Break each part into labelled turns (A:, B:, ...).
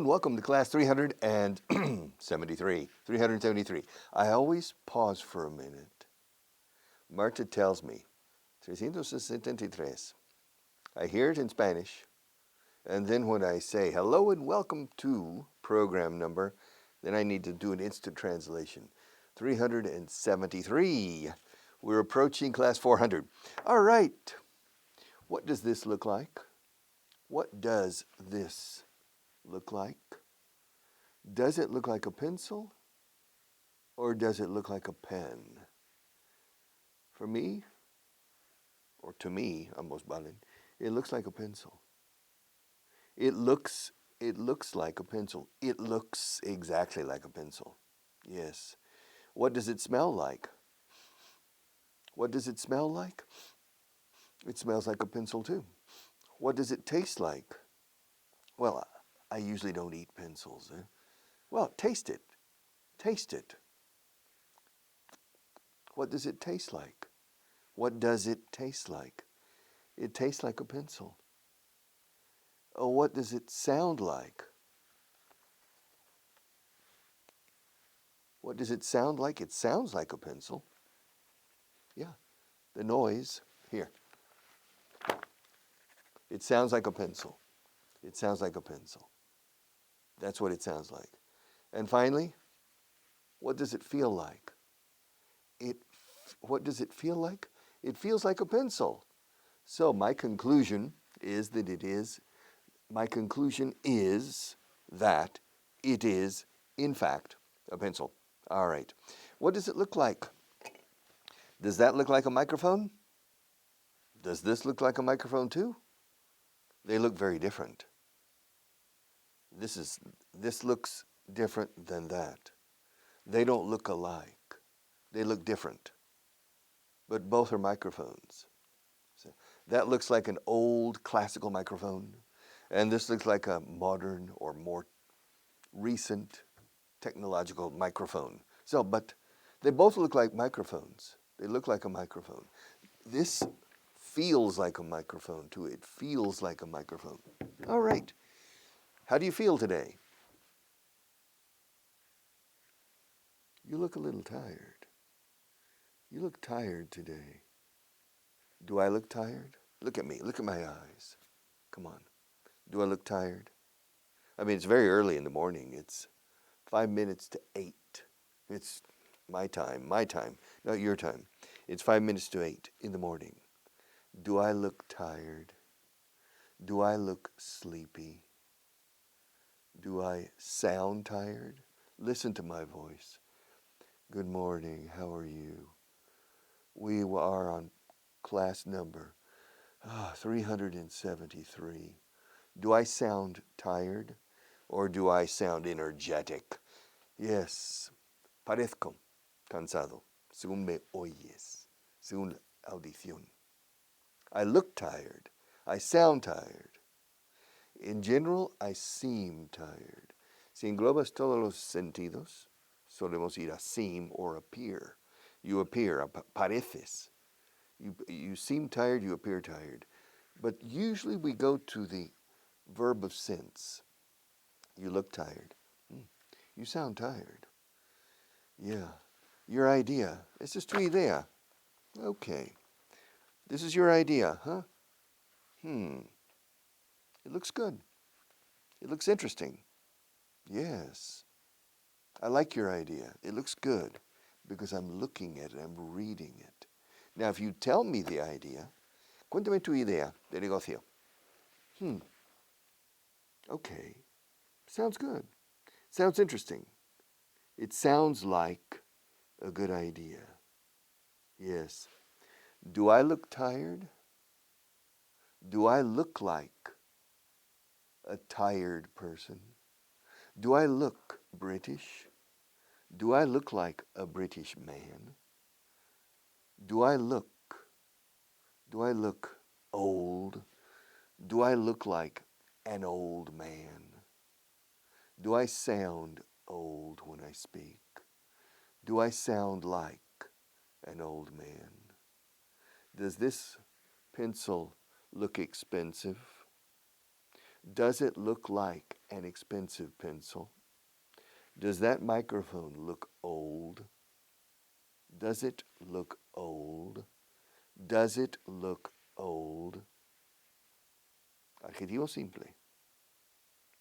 A: welcome to class 373. 373. I always pause for a minute. Marta tells me, 373. I hear it in Spanish, and then when I say, hello and welcome to program number, then I need to do an instant translation. 373. We're approaching class 400. All right. What does this look like? What does this look like? Does it look like a pencil or does it look like a pen? For me, or to me, ambos valen, it looks like a pencil. It looks like a pencil. It looks exactly like a pencil. Yes. What does it smell like? What does it smell like? It smells like a pencil too. What does it taste like? Well, I usually don't eat pencils. Well, taste it. Taste it. What does it taste like? What does it taste like? It tastes like a pencil. Oh, what does it sound like? What does it sound like? It sounds like a pencil. Yeah, the noise here. It sounds like a pencil. It sounds like a pencil. That's what it sounds like. And finally, what does it feel like? What does it feel like? It feels like a pencil. So my conclusion is that it is in fact, a pencil. All right. What does it look like? Does that look like a microphone? Does this look like a microphone too? They look very different. This looks different than that. They don't look alike. They look different. But both are microphones. So that looks like an old classical microphone, and this looks like a modern or more recent technological microphone. So, but they both look like microphones. They look like a microphone. This feels like a microphone too. It feels like a microphone. All right. How do you feel today? You look a little tired. You look tired today. Do I look tired? Look at me. Look at my eyes. Come on. Do I look tired? I mean, it's very early in the morning. It's 5 minutes to 8. It's my time, not your time. It's 5 minutes to 8 in the morning. Do I look tired? Do I look sleepy? Do I sound tired? Listen to my voice. Good morning, how are you? We are on class number 373. Do I sound tired or do I sound energetic? Yes, parezco cansado, según me oyes, según la audición. I look tired. I sound tired. In general, I seem tired. Si englobas todos los sentidos, solemos ir a seem or appear. You appear, pareces. You seem tired, you appear tired. But usually we go to the verb of sense. You look tired. You sound tired. Yeah. Your idea. Esa es tu idea. Okay. This is your idea, huh? It looks good. It looks interesting. Yes. I like your idea. It looks good because I'm looking at it, I'm reading it. Now, if you tell me the idea, cuéntame tu idea de negocio. Okay. Sounds good. Sounds interesting. It sounds like a good idea. Yes. Do I look tired? Do I look like a tired person? Do I look British? Do I look like a British man? Do I look old? Do I look like an old man? Do I sound old when I speak? Do I sound like an old man? Does this pencil look expensive? Does it look like an expensive pencil? Does that microphone look old? Does it look old? Does it look old? Adjetivo simple.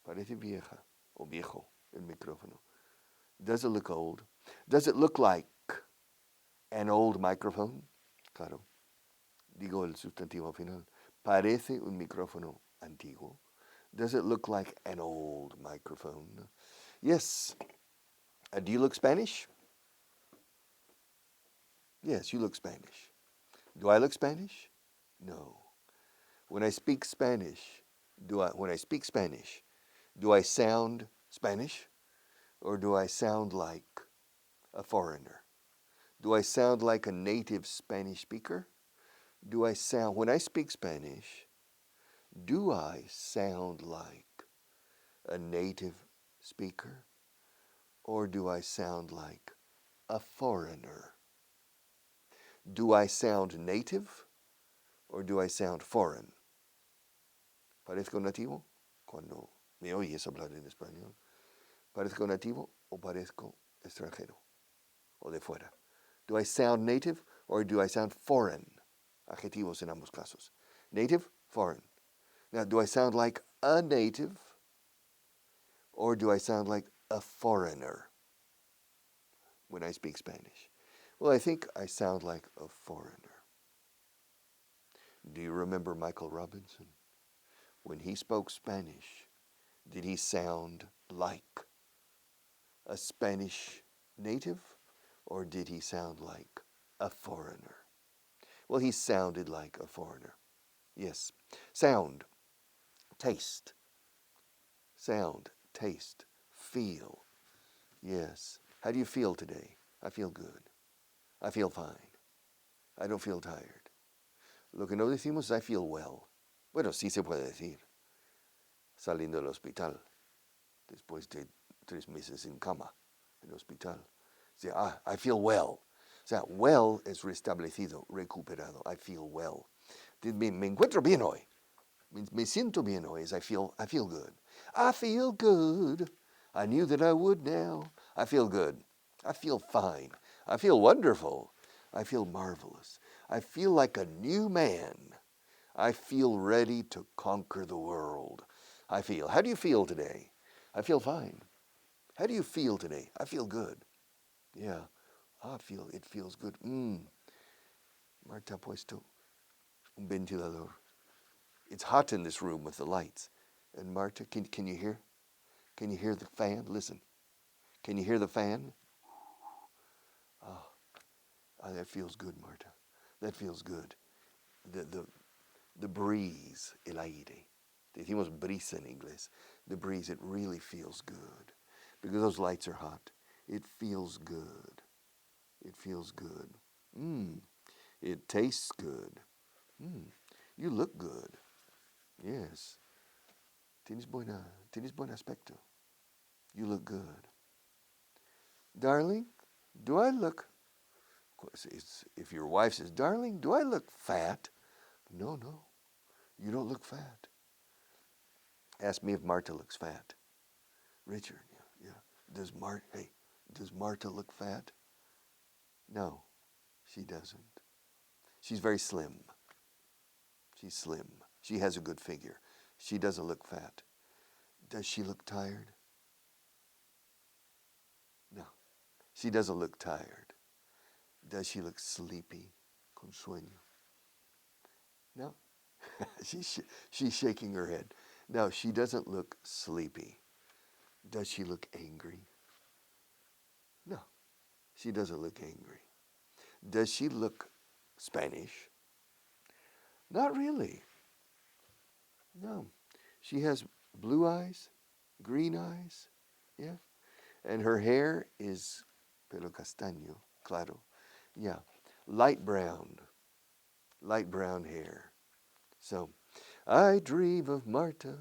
A: Parece vieja o viejo el micrófono. Does it look old? Does it look like an old microphone? Claro. Digo el sustantivo final. Parece un micrófono antiguo. Does it look like an old microphone? Yes. Do you look Spanish? Yes, you look Spanish. Do I look Spanish? No. When I speak Spanish, do I sound Spanish or do I sound like a foreigner? Do I sound like a native Spanish speaker? When I speak Spanish, do I sound like a native speaker or do I sound like a foreigner? Do I sound native or do I sound foreign? ¿Parezco nativo? Cuando me oyes hablar en español. ¿Parezco nativo o parezco extranjero o de fuera? Do I sound native or do I sound foreign? Adjetivos en ambos casos. Native, foreign. Now, do I sound like a native or do I sound like a foreigner when I speak Spanish? Well, I think I sound like a foreigner. Do you remember Michael Robinson? When he spoke Spanish, did he sound like a Spanish native or did he sound like a foreigner? Well, he sounded like a foreigner. Yes. Sound, taste. Sound, taste, feel. Yes. How do you feel today? I feel good. I feel fine. I don't feel tired. Lo que no decimos es I feel well. Bueno, sí se puede decir. Saliendo del hospital, después de 3 meses en cama, en el hospital. Dice, I feel well. O sea, well es restablecido, recuperado. I feel well. Me encuentro bien hoy. Me siento bien hoy. I feel good. I feel good. I knew that I would now. I feel good. I feel fine. I feel wonderful. I feel marvelous. I feel like a new man. I feel ready to conquer the world. How do you feel today? I feel fine. How do you feel today? I feel good. Yeah, it feels good. Marta ha puesto un ventilador. It's hot in this room with the lights. And Marta, can you hear? Can you hear the fan? Listen. Can you hear the fan? That feels good, Marta. That feels good. The breeze, el aire. Decimos brisa en inglés. The breeze, it really feels good. Because those lights are hot. It feels good. It feels good. It tastes good. You look good. Yes. Tienes buen aspecto. You look good. Darling, do I look... If your wife says, darling, do I look fat? No. You don't look fat. Ask me if Marta looks fat. Richard, yeah. Does Marta look fat? No, she doesn't. She's very slim. She's slim. She has a good figure. She doesn't look fat. Does she look tired? No, she doesn't look tired. Does she look sleepy? Con sueño? No. She's shaking her head. No, she doesn't look sleepy. Does she look angry? No, she doesn't look angry. Does she look Spanish? Not really. No. She has blue eyes, green eyes, yeah. And her hair is pelo castaño, claro. Yeah, light brown hair. So, I dream of Marta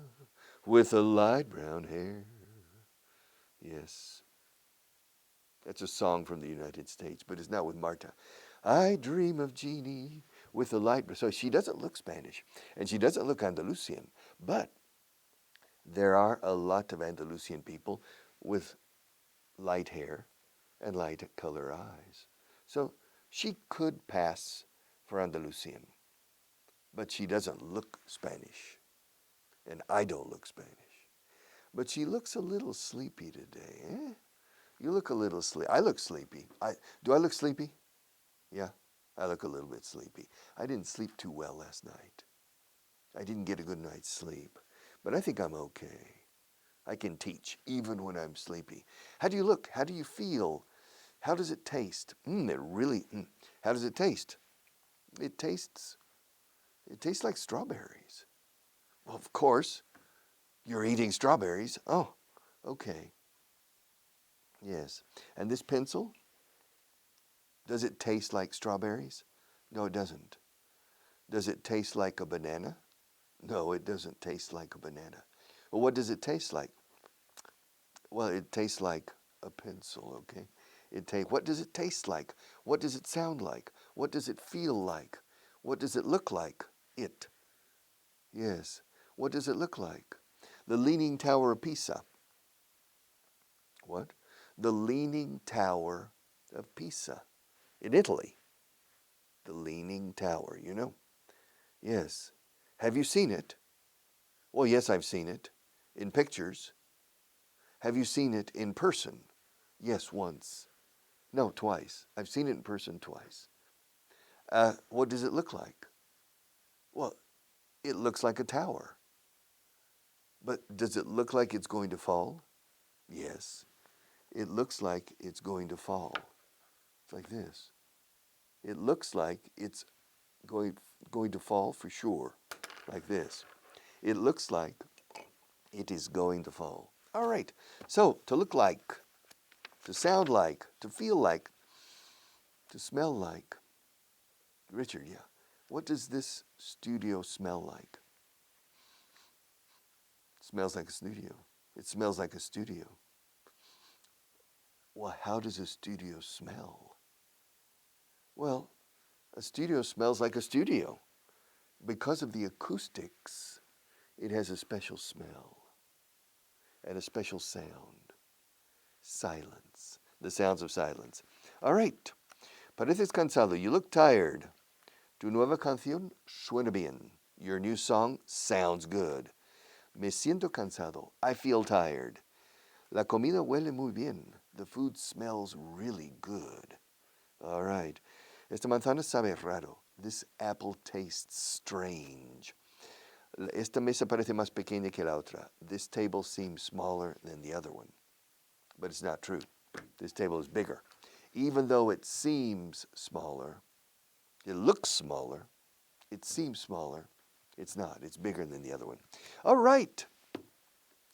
A: with a light brown hair. Yes. That's a song from the United States, but it's not with Marta. I dream of Jeannie with a light brown. So she doesn't look Spanish, and she doesn't look Andalusian, but There are a lot of Andalusian people with light hair and light color eyes. So she could pass for Andalusian, but she doesn't look Spanish, and I don't look Spanish. But she looks a little sleepy today. Eh? You look a little sleepy. I look sleepy. Do I look sleepy? Yeah, I look a little bit sleepy. I didn't sleep too well last night. I didn't get a good night's sleep, but I think I'm okay. I can teach even when I'm sleepy. How do you look? How do you feel? How does it taste? How does it taste? It tastes like strawberries. Well, of course, you're eating strawberries. Oh, okay. Yes. And this pencil, does it taste like strawberries? No, it doesn't. Does it taste like a banana? No, it doesn't taste like a banana. Well, what does it taste like? Well, it tastes like a pencil, okay? What does it taste like? What does it sound like? What does it feel like? What does it look like? It. Yes. What does it look like? The Leaning Tower of Pisa. What? The Leaning Tower of Pisa in Italy. The Leaning Tower, you know? Yes. Have you seen it? Well, yes, I've seen it in pictures. Have you seen it in person? Yes, once. No, twice. I've seen it in person twice. What does it look like? Well, it looks like a tower. But does it look like it's going to fall? Yes. It looks like it's going to fall. It's like this. It looks like it's going to fall for sure, like this. It looks like it is going to fall. All right. So, to look like, to sound like, to feel like, to smell like. Richard, yeah. What does this studio smell like? It smells like a studio. It smells like a studio. Well, how does a studio smell? Well, a studio smells like a studio. Because of the acoustics, it has a special smell and a special sound. Silence. The sounds of silence. All right. Pareces cansado. You look tired. Tu nueva canción suena bien. Your new song sounds good. Me siento cansado. I feel tired. La comida huele muy bien. The food smells really good. All right. Esta manzana sabe raro. This apple tastes strange. Esta mesa parece más pequeña que la otra. This table seems smaller than the other one. But it's not true. This table is bigger. Even though it seems smaller, it looks smaller, it seems smaller, it's not. It's bigger than the other one. All right.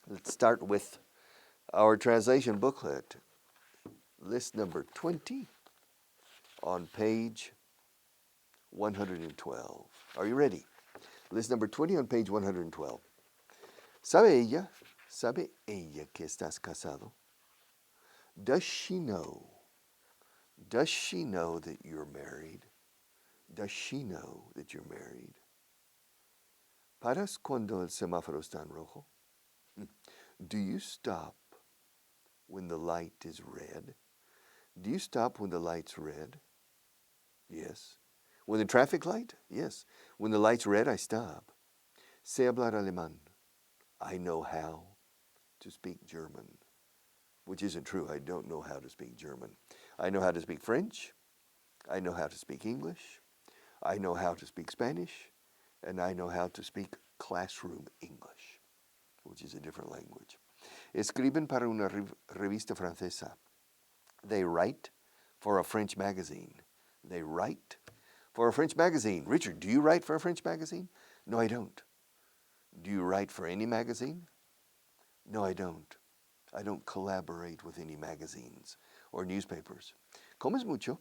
A: Let's start with our translation booklet. List number 20 on page 112. Are you ready? List number 20 on page 112. Sabe ella que estás casado? Does she know? Does she know that you're married? Does she know that you're married? ¿Paras cuando el semáforo está en rojo? Do you stop when the light is red? Do you stop when the light's red? Yes. When the traffic light? Yes. When the light's red, I stop. Sé hablar alemán. I know how to speak German. Which isn't true. I don't know how to speak German. I know how to speak French. I know how to speak English. I know how to speak Spanish. And I know how to speak classroom English, which is a different language. Escriben para una revista francesa. They write for a French magazine. They write for a French magazine. Richard, do you write for a French magazine? No, I don't. Do you write for any magazine? No, I don't. I don't collaborate with any magazines or newspapers. ¿Comes mucho?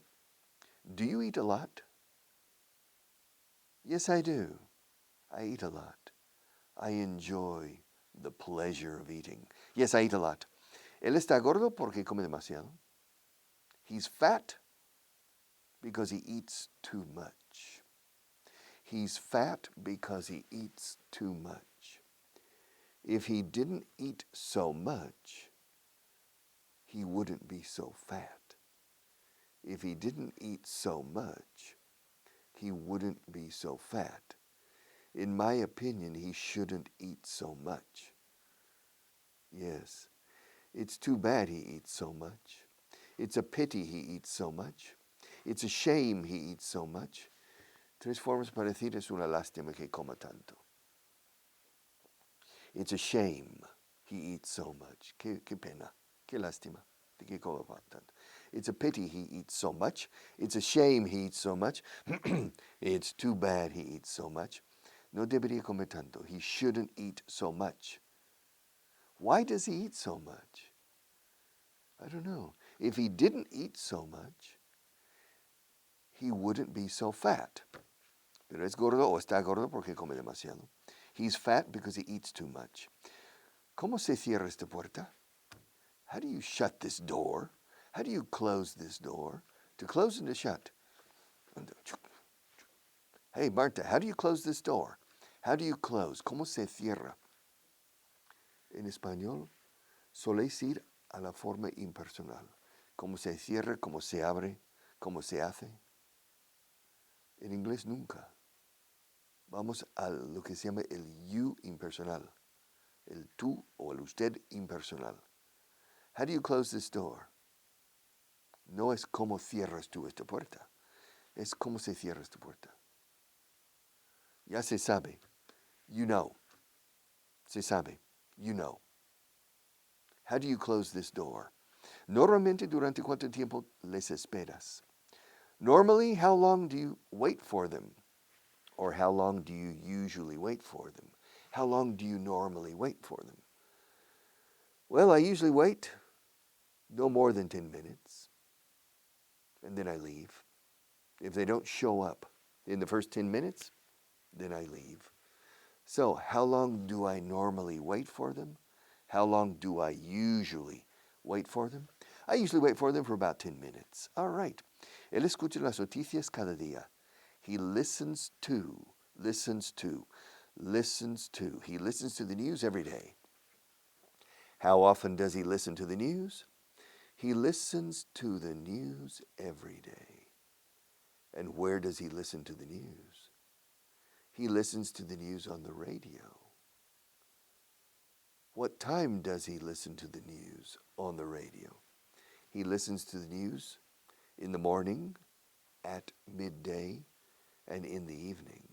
A: Do you eat a lot? Yes, I do. I eat a lot. I enjoy the pleasure of eating. Yes, I eat a lot. Él está gordo porque come demasiado. He's fat because he eats too much. He's fat because he eats too much. If he didn't eat so much, he wouldn't be so fat. If he didn't eat so much, he wouldn't be so fat. In my opinion, he shouldn't eat so much. Yes, it's too bad he eats so much. It's a pity he eats so much. It's a shame he eats so much. Tres formas para decir es una lástima que coma tanto. It's a shame he eats so much. Qué pena, qué lástima de que coma tanto. It's a pity he eats so much. It's a shame he eats so much. It's too bad he eats so much. No debería comer tanto. He shouldn't eat so much. Why does he eat so much? I don't know. If he didn't eat so much, he wouldn't be so fat. Pero es gordo o está gordo porque come demasiado. He's fat because he eats too much. ¿Cómo se cierra esta puerta? How do you shut this door? How do you close this door? To close and to shut. Hey, Marta, how do you close this door? How do you close? ¿Cómo se cierra? En español, soléis ir a la forma impersonal. ¿Cómo se cierra? ¿Cómo se abre? ¿Cómo se hace? En inglés nunca. Vamos a lo que se llama el you impersonal. El tú o el usted impersonal. How do you close this door? No es cómo cierras tú esta puerta. Es cómo se cierra esta puerta. Ya se sabe. You know. Se sabe. You know. How do you close this door? Normalmente, ¿durante cuánto tiempo les esperas? Normally, how long do you wait for them? Or how long do you usually wait for them? How long do you normally wait for them? Well, I usually wait no more than 10 minutes. And then I leave. If they don't show up in the first 10 minutes, then I leave. So, how long do I normally wait for them? How long do I usually wait for them? I usually wait for them for about 10 minutes. All right. Él escucha las noticias cada día. He listens to. He listens to the news every day. How often does he listen to the news? He listens to the news every day. And where does he listen to the news? He listens to the news on the radio. What time does he listen to the news on the radio? He listens to the news in the morning, at midday, and in the evening.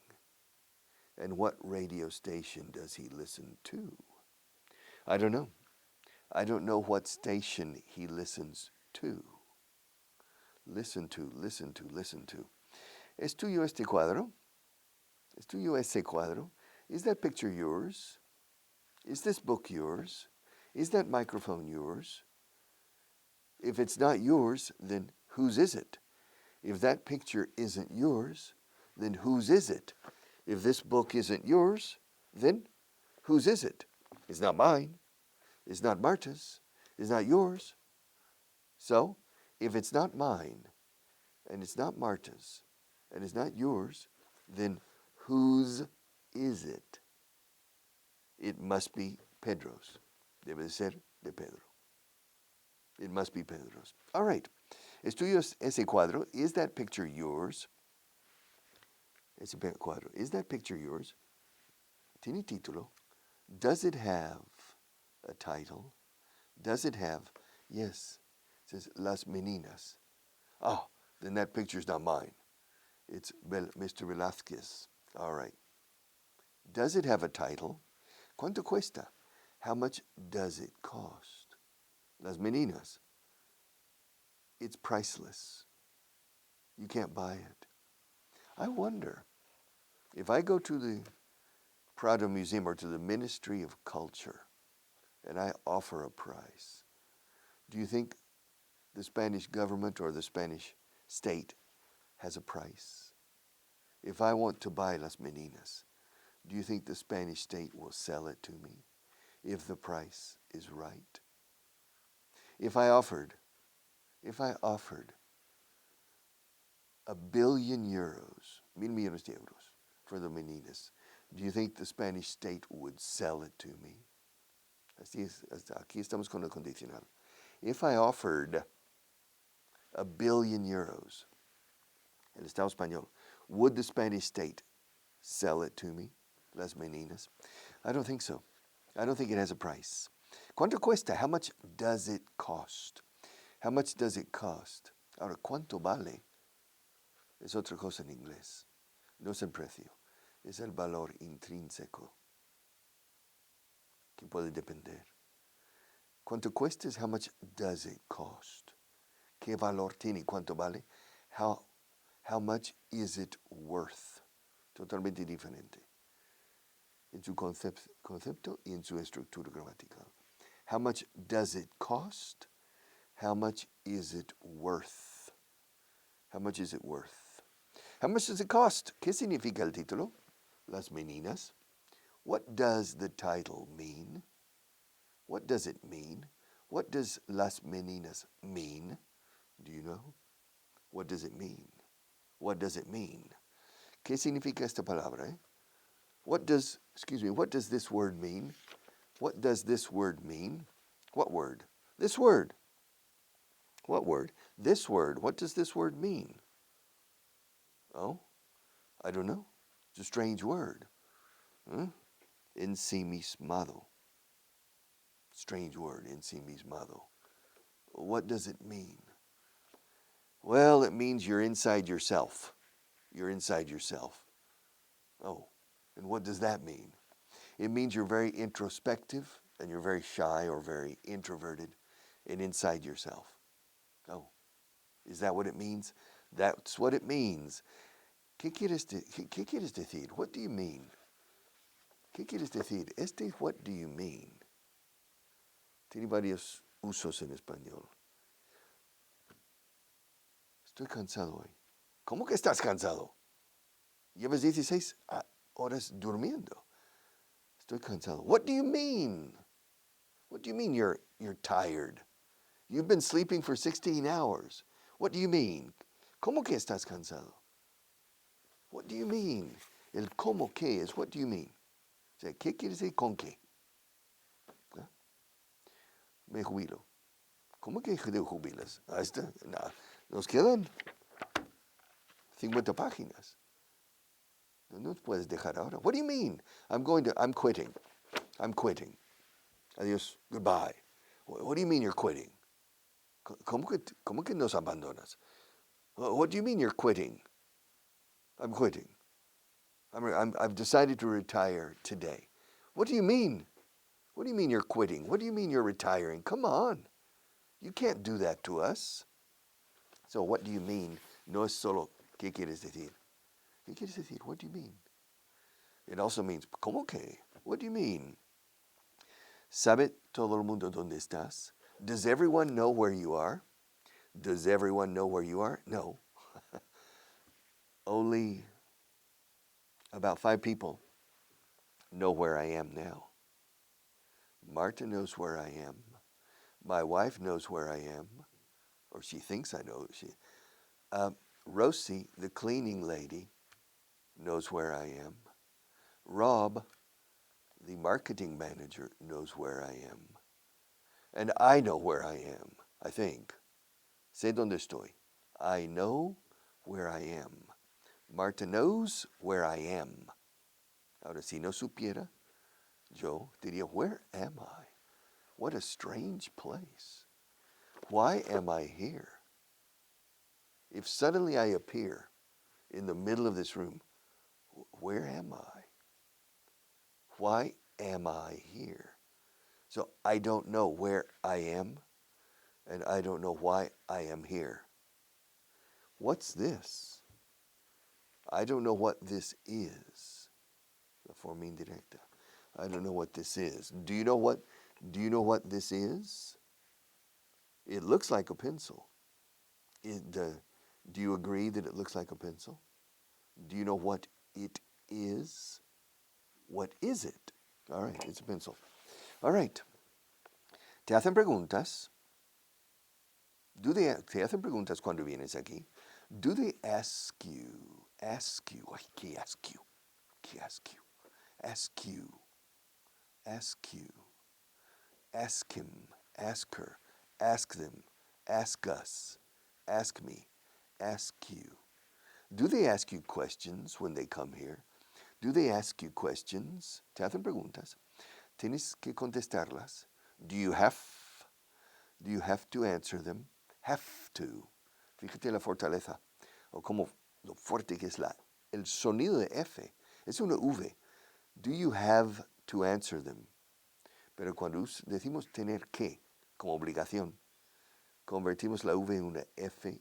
A: And what radio station does he listen to? I don't know. I don't know what station he listens to. Listen to. ¿Es tuyo este cuadro? ¿Es tuyo ese cuadro? Is that picture yours? Is this book yours? Is that microphone yours? If it's not yours, then whose is it? If that picture isn't yours, then whose is it? If this book isn't yours, then whose is it? It's not mine. It's not Marta's. It's not yours. So, if it's not mine, and it's not Marta's, and it's not yours, then whose is it? It must be Pedro's. Debe de ser de Pedro. It must be Pedro's. All right. ¿Es tuyo ese cuadro? Is that picture yours? Ese cuadro. Is that picture yours? ¿Tiene título? Does it have a title? Does it have? Yes. It says Las Meninas. Oh, then that picture's not mine. It's Mr. Velázquez. All right. Does it have a title? ¿Cuánto cuesta? How much does it cost? Las Meninas. It's priceless. You can't buy it. I wonder, if I go to the Prado Museum or to the Ministry of Culture and I offer a price, do you think the Spanish government or the Spanish state has a price? If I want to buy Las Meninas, do you think the Spanish state will sell it to me if the price is right? If I offered €1 billion, mil millones de euros, for the Meninas, do you think the Spanish state would sell it to me? Así es, aquí estamos con el condicional. If I offered €1 billion, el Estado español, would the Spanish state sell it to me? Las meninas. I don't think so. I don't think it has a price. ¿Cuánto cuesta? How much does it cost? How much does it cost? Ahora, ¿cuánto vale? Es otra cosa en inglés. No es el precio, es el valor intrínseco que puede depender. ¿Cuánto cuesta? How much does it cost? ¿Qué valor tiene? ¿Cuánto vale? How much is it worth? Totalmente diferente en su concepto y en su estructura gramatical. How much does it cost? How much is it worth? How much is it worth? How much does it cost? ¿Qué significa el título? Las meninas. What does the title mean? What does it mean? What does las meninas mean? Do you know? What does it mean? What does it mean? ¿Qué significa esta palabra? What does this word mean? What does this word mean? What word? This word. What word? This word. What does this word mean? Oh, I don't know. It's a strange word. Ensimismado. Strange word, ensimismado. What does it mean? Well, it means you're inside yourself. You're inside yourself. Oh, and what does that mean? It means you're very introspective and you're very shy or very introverted and inside yourself. Oh, is that what it means? That's what it means. ¿Qué quieres decir? What do you mean? ¿Qué quieres decir? What do you mean? Tiene varios usos en español. Estoy cansado hoy. ¿Cómo que estás cansado? Llevas 16 horas durmiendo. Estoy cansado. What do you mean? What do you mean you're tired? You've been sleeping for 16 hours. What do you mean? ¿Cómo que estás cansado? What do you mean? El cómo que es what do you mean? O sea, ¿qué quiere decir con qué? ¿Ah? Me jubilo. ¿Cómo que te jubilas? Ahí está. No, nos quedan 50 páginas. No nos puedes dejar ahora. What do you mean? I'm quitting. I'm quitting. Adiós. Goodbye. What do you mean you're quitting? ¿Cómo que nos abandonas? What do you mean you're quitting? I'm quitting. I've decided to retire today. What do you mean? What do you mean you're quitting? What do you mean you're retiring? Come on. You can't do that to us. So what do you mean? No es solo ¿qué quieres decir? ¿Qué quieres decir? What do you mean? It also means ¿cómo que? What do you mean? ¿Sabe todo el mundo dónde estás? Does everyone know where you are? Does everyone know where you are? No. Only about 5 people know where I am now. Marta knows where I am. My wife knows where I am, or she thinks I know. Rosie, the cleaning lady, knows where I am. Rob, the marketing manager, knows where I am. And I know where I am, I think. Sé dónde estoy. I know where I am. Marta knows where I am. Ahora, si no supiera, yo diría, where am I? What a strange place. Why am I here? If suddenly I appear in the middle of this room, where am I? Why am I here? So I don't know where I am, and I don't know why I am here. What's this? I don't know what this is. La forma indirecta. I don't know what this is. Do you know what this is? It looks like a pencil. Do you agree that it looks like a pencil? Do you know what it is? What is it? All right, it's a pencil. All right. ¿Te hacen preguntas? ¿Te hacen preguntas cuando vienes aquí? Do they ask you? Ask you. Ay, ¿qué ask you? ¿Qué ask you? Ask you. Ask you. Ask him, ask her, ask them, ask us, ask me, ask you. Do they ask you questions when they come here? Do they ask you questions? ¿Te hacen preguntas? ¿Tienes que contestarlas? Do you have to answer them? Have to. Fíjate la fortaleza, o como lo fuerte que es el sonido de F. Es una V. Do you have to answer them? Pero cuando decimos tener que, como obligación, convertimos la V en una F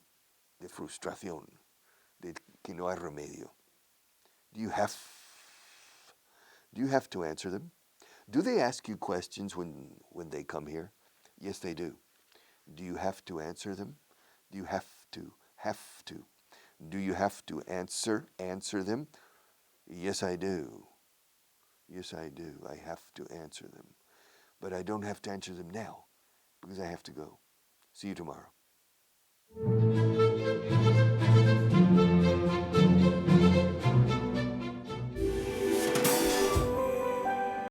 A: de frustración, de que no hay remedio. Do you have to answer them? Do they ask you questions when they come here? Yes, they do. Do you have to answer them? Do you have to? Do you have to answer them? Yes, I do. Yes, I do. I have to answer them. But I don't have to answer them now because I have to go. See you tomorrow.